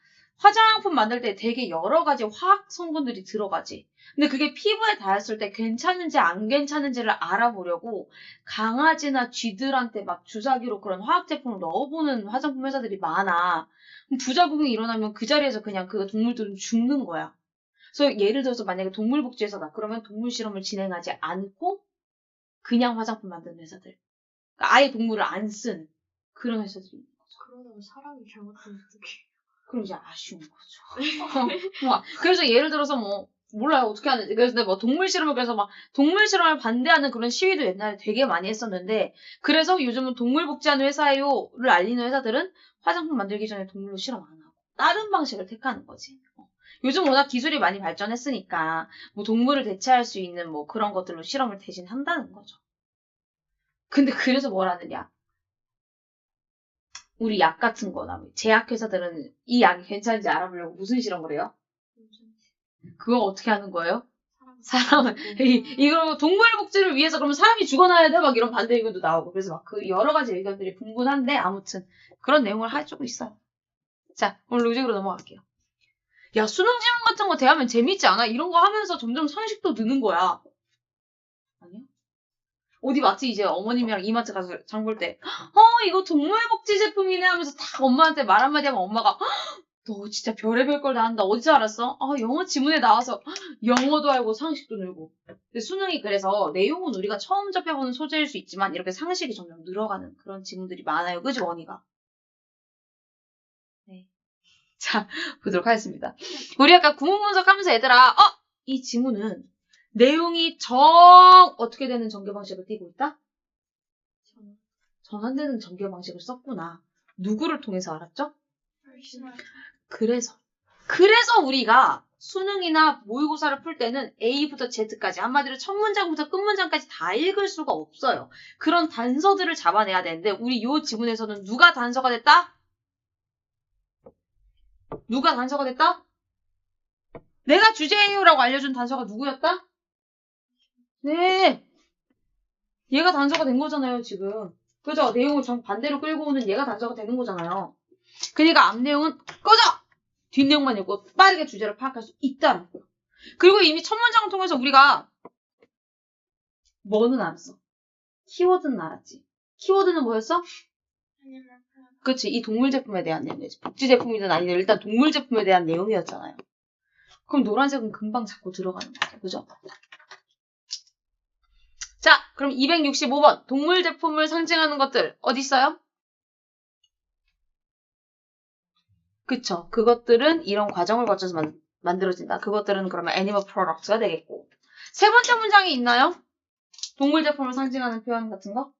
화장품 만들 때 되게 여러 가지 화학 성분들이 들어가지. 근데 그게 피부에 닿았을 때 괜찮은지 안 괜찮은지를 알아보려고 강아지나 쥐들한테 막 주사기로 그런 화학 제품을 넣어보는 화장품 회사들이 많아. 그럼 부작용이 일어나면 그 자리에서 그냥 그 동물들은 죽는 거야. 그래서 예를 들어서 만약에 동물복지회사다. 그러면 동물 실험을 진행하지 않고 그냥 화장품 만드는 회사들. 그러니까 아예 동물을 안 쓴 그런 회사들이. 그러다가 사람이 잘못하면 어떡해. 그럼 이제 아쉬운 거죠. 그래서 예를 들어서 뭐 몰라요 어떻게 하는지. 그래서 뭐 동물 실험을 그래서 막 동물 실험을 반대하는 그런 시위도 옛날에 되게 많이 했었는데 그래서 요즘은 동물 복지하는 회사요를 알리는 회사들은 화장품 만들기 전에 동물로 실험 안 하고 다른 방식을 택하는 거지. 요즘 워낙 기술이 많이 발전했으니까 뭐 동물을 대체할 수 있는 뭐 그런 것들로 실험을 대신 한다는 거죠. 근데 그래서 뭘 하느냐? 우리 약 같은 거나 제약회사들은 이 약이 괜찮은지 알아보려고 무슨 실험을 해요? 그거 어떻게 하는 거예요? 사람을 이거 동물 복지를 위해서 그러면 사람이 죽어나야 돼? 막 이런 반대 의견도 나오고 그래서 막 그 여러 가지 의견들이 분분한데 아무튼 그런 내용을 해주고 있어요. 자 오늘 로직으로 넘어갈게요. 야 수능 지문 같은 거 대하면 재밌지 않아? 이런 거 하면서 점점 상식도 느는 거야. 아니야? 어디 마트 이제 어머님이랑 이마트 가서 장 볼 때, 이거 동물복지 제품이네 하면서 딱 엄마한테 말 한마디 하면 엄마가, 너 진짜 별의별 걸 다 한다. 어디서 알았어? 영어 지문에 나와서 영어도 알고 상식도 늘고. 근데 수능이 그래서 내용은 우리가 처음 접해보는 소재일 수 있지만 이렇게 상식이 점점 늘어가는 그런 지문들이 많아요. 그지, 원희가? 네. 자, 보도록 하겠습니다. 우리 아까 구문 분석하면서 얘들아, 이 지문은 내용이 어떻게 되는 전개 방식을 띠고 있다? 전환되는 전개 방식을 썼구나. 누구를 통해서 알았죠? 그래서 우리가 수능이나 모의고사를 풀 때는 A부터 Z까지 한마디로 첫 문장부터 끝 문장까지 다 읽을 수가 없어요. 그런 단서들을 잡아내야 되는데 우리 요 지문에서는 누가 단서가 됐다? 누가 단서가 됐다? 내가 주제예요라고 알려준 단서가 누구였다? 네. 얘가 단서가 된 거잖아요, 지금. 그죠? 내용을 정반대로 끌고 오는 얘가 단서가 되는 거잖아요. 그러니까 앞 내용은 꺼져! 뒷내용만 읽고 빠르게 주제를 파악할 수 있다는 거예요. 그리고 이미 첫 문장을 통해서 우리가 뭐는 알았어? 키워드는 알았지. 키워드는 뭐였어? 그치. 이 동물 제품에 대한 내용이지. 복지 제품이든 아니든 일단 동물 제품에 대한 내용이었잖아요. 그럼 노란색은 금방 잡고 들어가는 거죠. 그죠? 자, 그럼 265번. 동물 제품을 상징하는 것들 어디 있어요? 그쵸. 그것들은 이런 과정을 거쳐서 만들어진다. 그것들은 그러면 애니멀 프로덕트가 되겠고. 세 번째 문장이 있나요? 동물 제품을 상징하는 표현 같은 거?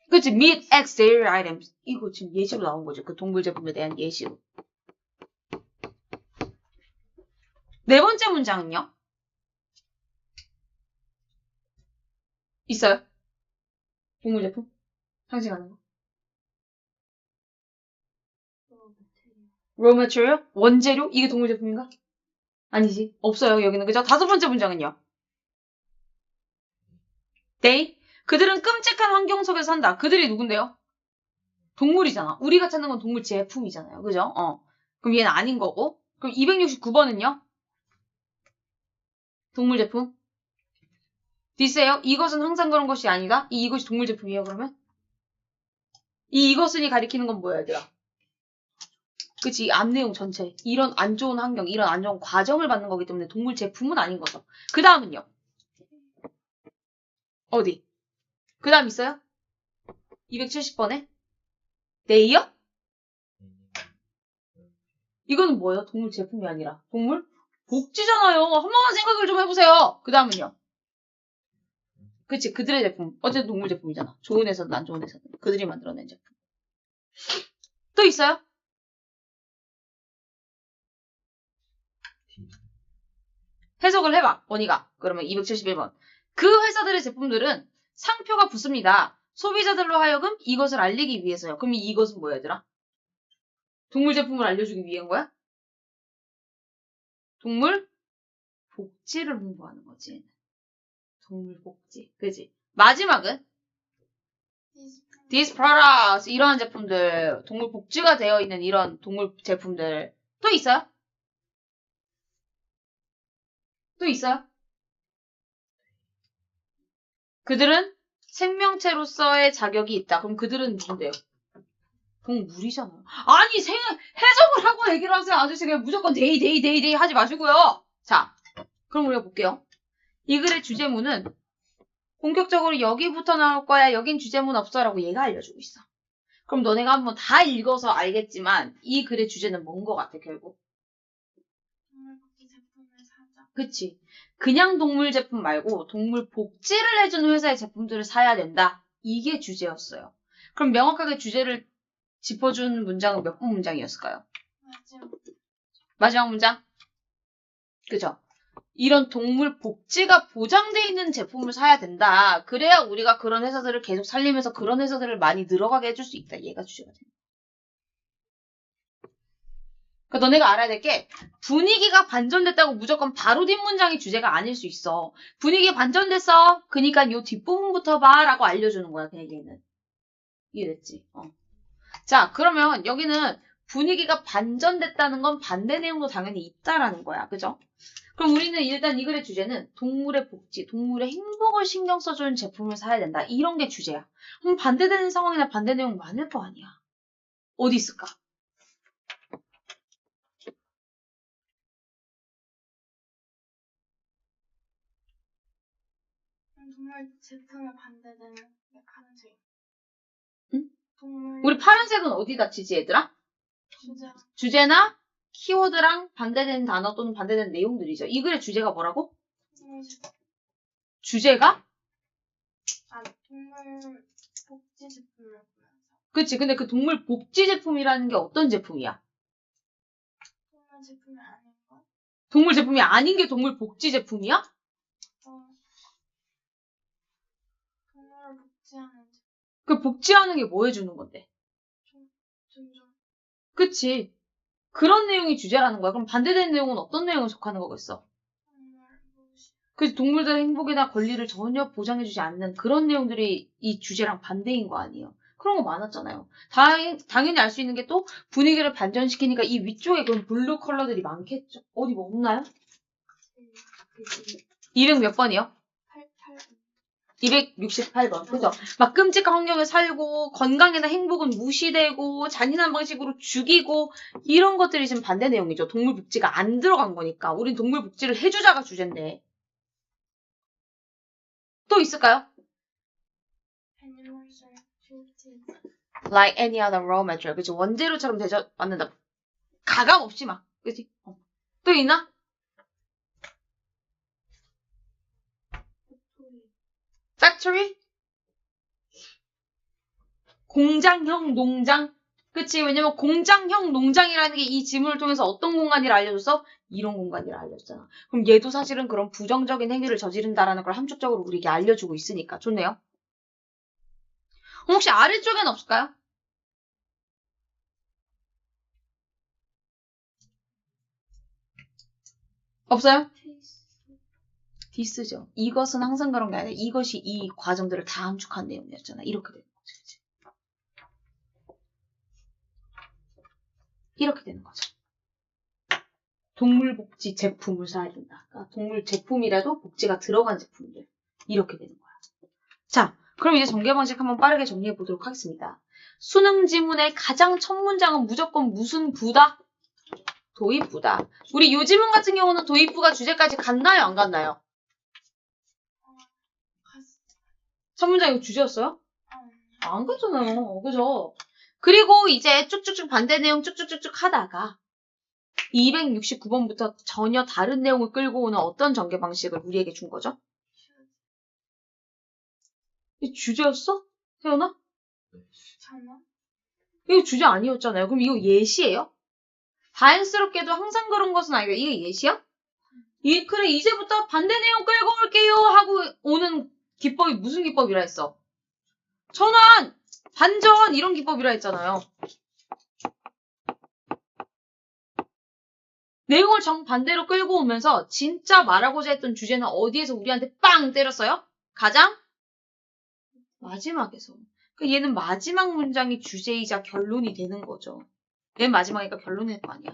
그치. meat, eggs, dairy items. 이거 지금 예시로 나온 거죠. 그 동물 제품에 대한 예시로. 네 번째 문장은요? 있어요? 동물 제품? 상징하는 거? raw material? 원재료? 이게 동물 제품인가? 아니지. 없어요. 여기는. 그죠? 다섯 번째 문장은요? they? 그들은 끔찍한 환경 속에서 산다. 그들이 누군데요? 동물이잖아. 우리가 찾는 건 동물 제품이잖아요. 그죠? 그럼 얘는 아닌 거고. 그럼 269번은요? 동물 제품? 디스예요? 이것은 항상 그런 것이 아니다? 이것이 동물 제품이에요, 그러면? 이것은이 가리키는 건 뭐야, 얘들아? 그치, 앞 내용 전체. 이런 안 좋은 환경, 이런 안 좋은 과정을 받는 거기 때문에 동물 제품은 아닌 거죠. 그 다음은요? 어디? 그 다음 있어요? 270번에? 네이요? 이거는 뭐예요? 동물 제품이 아니라. 동물? 복지잖아요. 한 번만 생각을 좀 해보세요. 그 다음은요? 그치, 그들의 제품. 어쨌든 동물 제품이잖아. 좋은 회사든 안 좋은 회사든. 그들이 만들어낸 제품. 또 있어요? 해석을 해봐, 원희가. 그러면 271번. 그 회사들의 제품들은 상표가 붙습니다. 소비자들로 하여금 이것을 알리기 위해서요. 그럼 이것은 뭐야, 얘들아? 동물 제품을 알려주기 위한 거야? 동물 복지를 홍보하는 거지. 동물 복지. 그지? 마지막은? these products 이러한 제품들, 동물 복지가 되어 있는 이런 동물 제품들 또 있어요? 또 있어요? 그들은 생명체로서의 자격이 있다. 그럼 그들은 누군데요? 동물이잖아요. 아니 해석을 하고 얘기를 하세요. 아저씨 그냥 무조건 데이 하지 마시고요. 자, 그럼 우리가 볼게요. 이 글의 주제문은 본격적으로 여기부터 나올 거야. 여긴 주제문 없어라고 얘가 알려주고 있어. 그럼 너네가 한번 다 읽어서 알겠지만 이 글의 주제는 뭔 거 같아 결국? 동물 복지 제품을 사자. 그치. 그냥 동물 제품 말고 동물 복지를 해주는 회사의 제품들을 사야 된다. 이게 주제였어요. 그럼 명확하게 주제를 짚어준 문장은 몇 번 문장이었을까요? 마지막 문장? 그죠? 이런 동물 복지가 보장돼 있는 제품을 사야 된다. 그래야 우리가 그런 회사들을 계속 살리면서 그런 회사들을 많이 늘어가게 해줄 수 있다. 얘가 주제가 됩니다. 그러니까 너네가 알아야 될 게 분위기가 반전됐다고 무조건 바로 뒷문장이 주제가 아닐 수 있어. 분위기 반전됐어. 그러니까 요 뒷부분부터 봐 라고 알려주는 거야. 그냥 얘는. 이해됐지? 자, 그러면 여기는 분위기가 반전됐다는 건 반대 내용도 당연히 있다라는 거야. 그죠? 그럼 우리는 일단 이 글의 주제는 동물의 복지, 동물의 행복을 신경 써주는 제품을 사야 된다. 이런 게 주제야. 그럼 반대되는 상황이나 반대 내용 많을 거 아니야. 어디 있을까? 동물 제품에 반대되는 파란색. 응? 동물 우리 파란색은 어디다 치지 얘들아? 주제. 주제나 키워드랑 반대되는 단어 또는 반대되는 내용들이죠. 이 글의 주제가 뭐라고? 주제가? 동물 복지 제품을 보면서. 그치. 근데 그 동물 복지 제품이라는 게 어떤 제품이야? 동물 제품이 아닌 거? 동물 제품이 아닌 게 동물 복지 제품이야? 동물을 복지하는 제품. 그 복지하는 게 뭐 해주는 건데? 존중. 그치. 그런 내용이 주제라는 거야. 그럼 반대되는 내용은 어떤 내용을 속하는 거겠어? 그 동물들의 행복이나 권리를 전혀 보장해주지 않는 그런 내용들이 이 주제랑 반대인 거 아니에요. 그런 거 많았잖아요. 당연히 알 수 있는 게 또 분위기를 반전시키니까 이 위쪽에 그런 블루 컬러들이 많겠죠. 어디 뭐 없나요? 200 몇 번이요? 268번. 그죠? 막 끔찍한 환경에 살고 건강이나 행복은 무시되고 잔인한 방식으로 죽이고 이런 것들이 지금 반대 내용이죠. 동물 복지가 안 들어간 거니까. 우린 동물 복지를 해주자가 주제인데. 또 있을까요? Like any other raw material. 그치? 원재료처럼 대접받는다. 가감 없이 막. 그치? 또 있나? Factory? 공장형 농장? 그치? 왜냐면 공장형 농장이라는 게 이 지문을 통해서 어떤 공간이라 알려줬어? 이런 공간이라 알려줬잖아. 그럼 얘도 사실은 그런 부정적인 행위를 저지른다라는 걸 함축적으로 우리에게 알려주고 있으니까. 좋네요. 혹시 아래쪽엔 없을까요? 없어요? 디스죠. 이것은 항상 그런 게 아니라 이것이 이 과정들을 다 함축한 내용이었잖아. 이렇게 되는 거죠. 그치? 이렇게 되는 거죠. 동물복지 제품을 사야 된다. 그러니까 동물 제품이라도 복지가 들어간 제품들. 이렇게 되는 거야. 자, 그럼 이제 전개 방식 한번 빠르게 정리해 보도록 하겠습니다. 수능 지문의 가장 첫 문장은 무조건 무슨 부다? 도입부다. 우리 요 지문 같은 경우는 도입부가 주제까지 갔나요? 안 갔나요? 첫 문장 이거 주제였어요? 안 갔잖아요. 그죠? 그리고 이제 쭉쭉쭉 반대 내용 쭉쭉쭉쭉 하다가 269번부터 전혀 다른 내용을 끌고 오는 어떤 전개 방식을 우리에게 준 거죠? 이 주제였어? 태연아? 이거 주제 아니었잖아요. 그럼 이거 예시예요? 다행스럽게도 항상 그런 것은 아니고 이게 예시야? 그래 이제부터 반대 내용 끌고 올게요 하고 오는 기법이 무슨 기법이라 했어? 전환, 반전 이런 기법이라 했잖아요. 내용을 정반대로 끌고 오면서 진짜 말하고자 했던 주제는 어디에서 우리한테 빵 때렸어요? 가장 마지막에서. 그러니까 얘는 마지막 문장이 주제이자 결론이 되는 거죠. 맨 마지막이니까 결론이 될 거 아니야.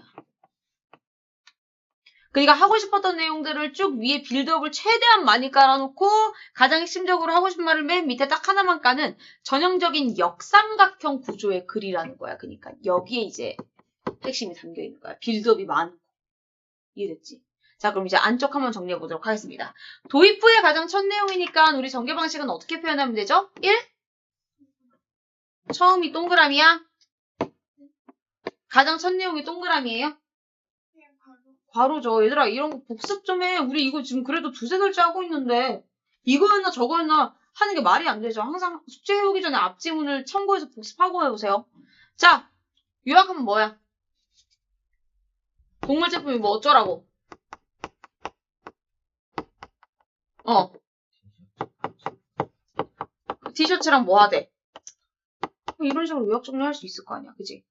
그러니까 하고 싶었던 내용들을 쭉 위에 빌드업을 최대한 많이 깔아놓고 가장 핵심적으로 하고 싶은 말을 맨 밑에 딱 하나만 까는 전형적인 역삼각형 구조의 글이라는 거야. 그러니까 여기에 이제 핵심이 담겨 있는 거야. 빌드업이 많고. 이해됐지? 자, 그럼 이제 안쪽 한번 정리해 보도록 하겠습니다. 도입 후의 가장 첫 내용이니까 우리 전개 방식은 어떻게 표현하면 되죠? 1. 처음이 동그라미야. 가장 첫 내용이 동그라미예요. 괄호죠. 얘들아, 이런 거 복습 좀 해. 우리 이거 지금 그래도 두세 달째 하고 있는데 이거였나 저거였나 하는 게 말이 안 되죠. 항상 숙제 해오기 전에 앞지문을 참고해서 복습하고 해보세요. 자, 요약하면 뭐야? 동물 제품이 뭐 어쩌라고? 티셔츠랑 뭐 하대? 이런 식으로 요약 정리할 수 있을 거 아니야. 그지?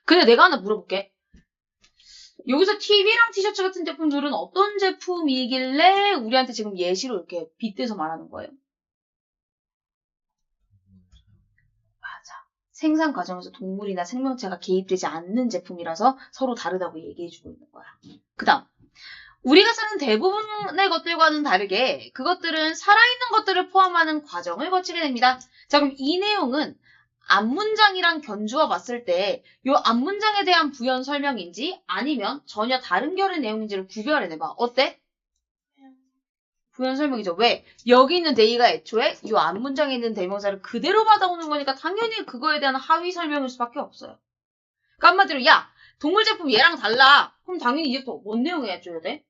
근데 내가 하나 물어볼게. 여기서 TV랑 티셔츠 같은 제품들은 어떤 제품이길래 우리한테 지금 예시로 이렇게 빗대서 말하는 거예요? 맞아. 생산 과정에서 동물이나 생명체가 개입되지 않는 제품이라서 서로 다르다고 얘기해주고 있는 거야. 그 다음. 우리가 쓰는 대부분의 것들과는 다르게 그것들은 살아있는 것들을 포함하는 과정을 거치게 됩니다. 자, 그럼 이 내용은 앞문장이랑 견주어 봤을 때 이 앞문장에 대한 부연 설명인지 아니면 전혀 다른 결의 내용인지를 구별해내봐. 어때? 부연 설명이죠. 왜? 여기 있는 데이가 애초에 이 앞문장에 있는 대명사를 그대로 받아오는 거니까 당연히 그거에 대한 하위 설명일 수밖에 없어요. 그러니까 한마디로 야, 동물 제품 얘랑 달라. 그럼 당연히 이제부터 뭔 내용을 해줘야 돼?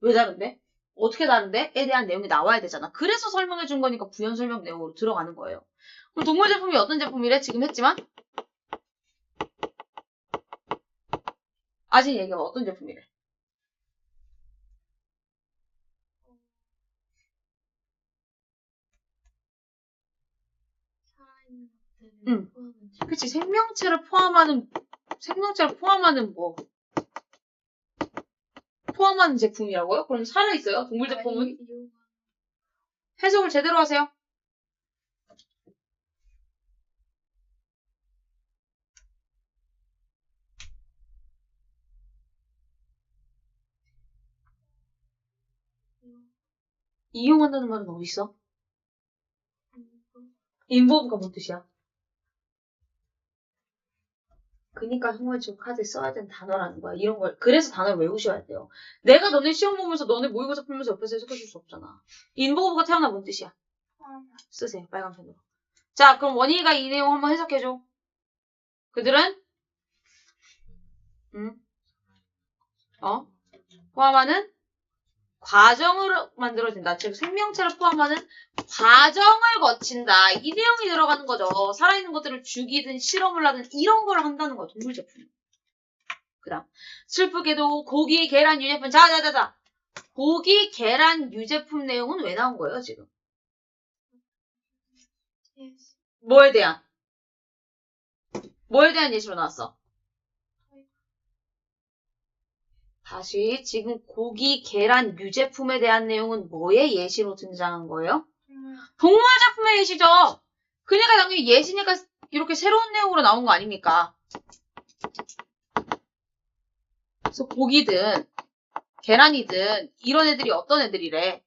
왜 다른데? 어떻게 다른데? 에 대한 내용이 나와야 되잖아. 그래서 설명해 준 거니까 부연 설명 내용으로 들어가는 거예요. 그럼 동물 제품이 어떤 제품이래? 지금 했지만 아직 얘기해봐. 어떤 제품이래? 살아있는 것들을 응. 포함한 그치. 생명체를 포함하는 뭐 포함하는 제품이라고요? 그럼 살아있어요? 동물 제품은? 해석을 제대로 하세요. 이용한다는 말은 어디 있어? 인버브가 뭔 뜻이야? 그니까 형원지금 카드에 써야 되는 단어라는 거야. 이런 걸. 그래서 단어를 외우셔야 돼요. 내가 너네 시험 보면서 너네 모의고사 풀면서 옆에서 해석해줄 수 없잖아. 인버브가 태어나 뭔 뜻이야? 쓰세요. 빨간 펜으로. 자, 그럼 원희가 이 내용 한번 해석해줘. 그들은 포함하는 과정으로 만들어진다. 즉 생명체를 포함하는 과정을 거친다. 이 내용이 들어가는 거죠. 살아있는 것들을 죽이든 실험을 하든 이런 걸 한다는 거야. 동물 제품. 그 다음 슬프게도 고기, 계란, 유제품. 자. 고기, 계란, 유제품 내용은 왜 나온 거예요 지금? 뭐에 대한 예시로 나왔어? 다시 지금 고기, 계란, 유제품에 대한 내용은 뭐의 예시로 등장한 거예요? 동물 제품의 예시죠. 그러니까 당연히 예시니까 이렇게 새로운 내용으로 나온 거 아닙니까? 그래서 고기든 계란이든 이런 애들이 어떤 애들이래?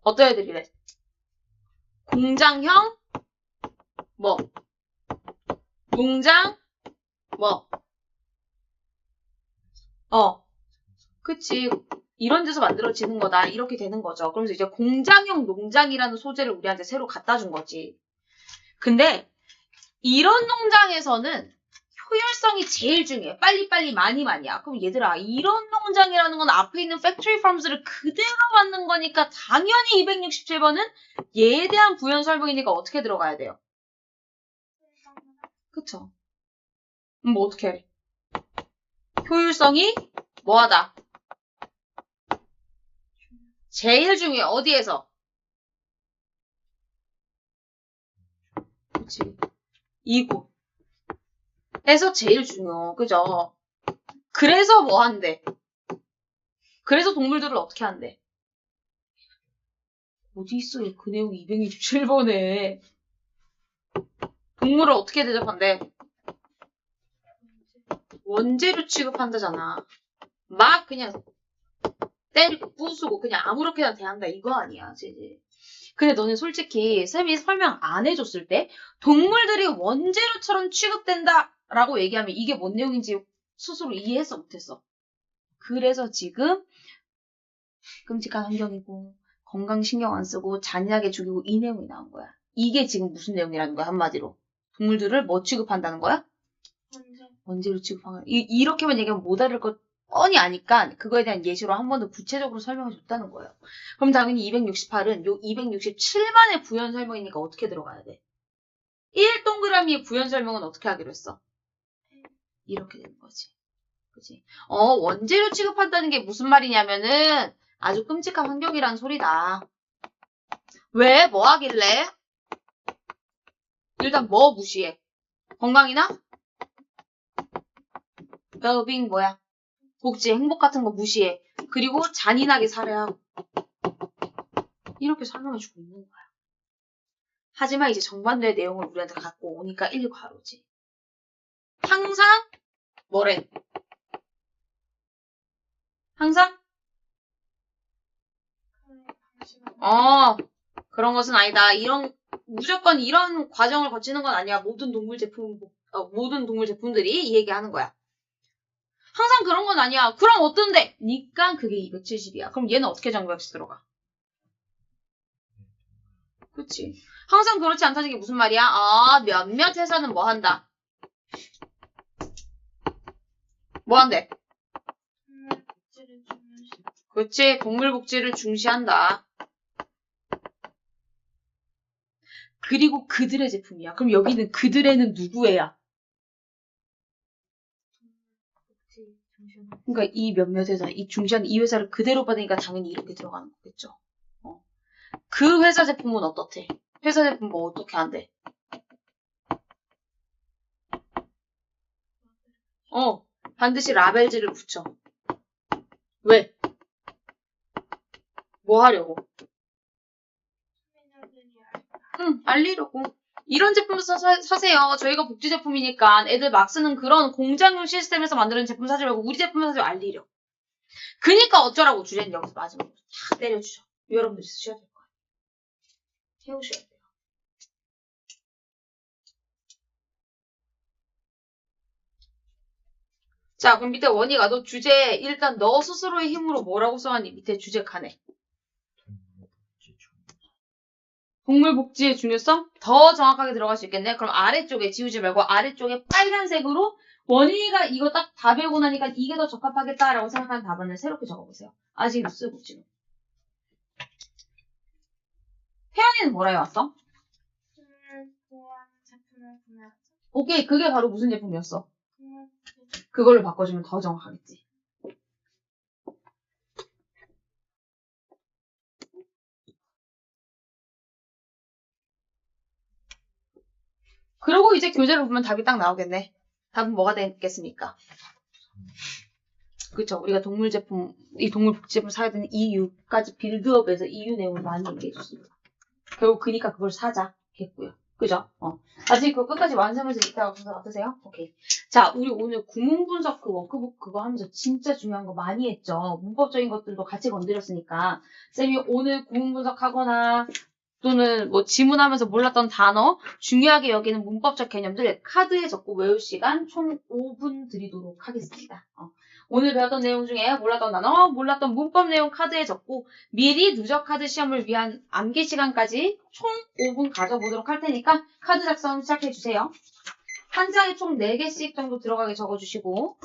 어떤 애들이래? 공장형 뭐? 농장 뭐? 그치. 이런 데서 만들어지는 거다. 이렇게 되는 거죠. 그러면서 이제 공장형 농장이라는 소재를 우리한테 새로 갖다 준 거지. 근데 이런 농장에서는 효율성이 제일 중요해. 빨리빨리 많이야. 그럼 얘들아, 이런 농장이라는 건 앞에 있는 factory farms를 그대로 만든 거니까 당연히 267번은 얘에 대한 부연 설명이니까 어떻게 들어가야 돼요? 그쵸? 뭐 어떻게 해? 효율성이 뭐하다? 제일 중요해. 어디에서? 그치. 이곳에서 제일 중요. 그죠? 그래서 뭐 한대? 그래서 동물들을 어떻게 한대? 어디 있어요? 그 내용 227번에. 동물을 어떻게 대접한대? 원재료 취급한다잖아. 막 그냥 때리고 부수고 그냥 아무렇게나 대한다 이거 아니야. 지지. 근데 너는 솔직히 쌤이 설명 안 해줬을 때 동물들이 원재료처럼 취급된다라고 얘기하면 이게 뭔 내용인지 스스로 이해했어 못했어? 그래서 지금 끔찍한 환경이고 건강 신경 안 쓰고 잔인하게 죽이고 이 내용이 나온 거야. 이게 지금 무슨 내용이라는 거야 한마디로. 동물들을 뭐 취급한다는 거야? 원재료 취급한 거야. 이렇게만 얘기하면 못 알을 거 뻔히 아니까 그거에 대한 예시로 한 번 더 구체적으로 설명해 줬다는 거예요. 그럼 당연히 268은 요 267만의 부연 설명이니까 어떻게 들어가야 돼? 1동그라미의 부연 설명은 어떻게 하기로 했어? 이렇게 되는 거지. 그치? 원재료 취급한다는 게 무슨 말이냐면은 아주 끔찍한 환경이란 소리다. 왜? 뭐 하길래? 일단 뭐 무시해? 건강이나? 웰빙 뭐야? 복지, 행복 같은 거 무시해. 그리고 잔인하게 살아야 하고. 이렇게 설명해주고 있는 거야. 하지만 이제 정반대의 내용을 우리한테 갖고 오니까 1, 2 괄호지. 항상 뭐래? 항상? 그런 것은 아니다. 무조건 이런 과정을 거치는 건 아니야. 모든 동물 제품들이 이 얘기하는 거야. 항상 그런 건 아니야. 그럼 어떤데? 니까 그게 270이야. 그럼 얘는 어떻게 정규역시 들어가? 그치. 항상 그렇지 않다는 게 무슨 말이야? 몇몇 회사는 뭐 한다? 뭐 한대? 그치. 동물복지를 중시한다. 그리고 그들의 제품이야. 그럼 여기는 그들의는 누구애야? 그러니까 이 몇몇 회사, 이 중시하는 이 회사를 그대로 받으니까 당연히 이렇게 들어가는 거겠죠. 그 회사 제품은 어떻대? 회사 제품 뭐 어떻게 한대? 반드시 라벨지를 붙여. 왜? 뭐 하려고? 알리려고. 이런 제품 사세요. 저희가 복지 제품이니까 애들 막 쓰는 그런 공장용 시스템에서 만드는 제품 사지 말고 우리 제품 사세요. 알리려. 그니까 어쩌라고 주제는 여기서 마지막으로 탁 때려주죠. 여러분들이 쓰셔야 될 거예요. 해오셔야 돼요. 자, 그럼 밑에 원희가 너 주제 일단 너 스스로의 힘으로 뭐라고 써왔니? 밑에 주제 칸에. 동물복지의 중요성? 더 정확하게 들어갈 수 있겠네. 그럼 아래쪽에 지우지 말고 아래쪽에 빨간색으로 원희가 이거 딱 다 배우고 나니까 이게 더 적합하겠다라고 생각하는 답안을 새롭게 적어보세요. 아직 쓰고 지금. 태연이는 뭐라 해왔어? 오케이, 그게 바로 무슨 제품이었어? 그걸로 바꿔주면 더 정확하겠지. 그리고 이제 교재를 보면 답이 딱 나오겠네. 답은 뭐가 되겠습니까? 그쵸. 우리가 동물 복지 제품 사야 되는 이유까지 빌드업에서 이유 내용을 많이 얘기해줬습니다. 결국 그니까 그걸 사자겠고요. 그죠? 아직 그거 끝까지 완성해서 있다고 생각 어떠세요? 오케이. 자, 우리 오늘 구문 분석 그 워크북 그거 하면서 진짜 중요한 거 많이 했죠. 문법적인 것들도 같이 건드렸으니까 쌤이 오늘 구문 분석하거나 또는 뭐 지문하면서 몰랐던 단어, 중요하게 여기는 문법적 개념들 카드에 적고 외울 시간 총 5분 드리도록 하겠습니다. 오늘 배웠던 내용 중에 몰랐던 단어, 몰랐던 문법 내용 카드에 적고 미리 누적 카드 시험을 위한 암기 시간까지 총 5분 가져보도록 할 테니까 카드 작성 시작해주세요. 한 장에 총 4개씩 정도 들어가게 적어주시고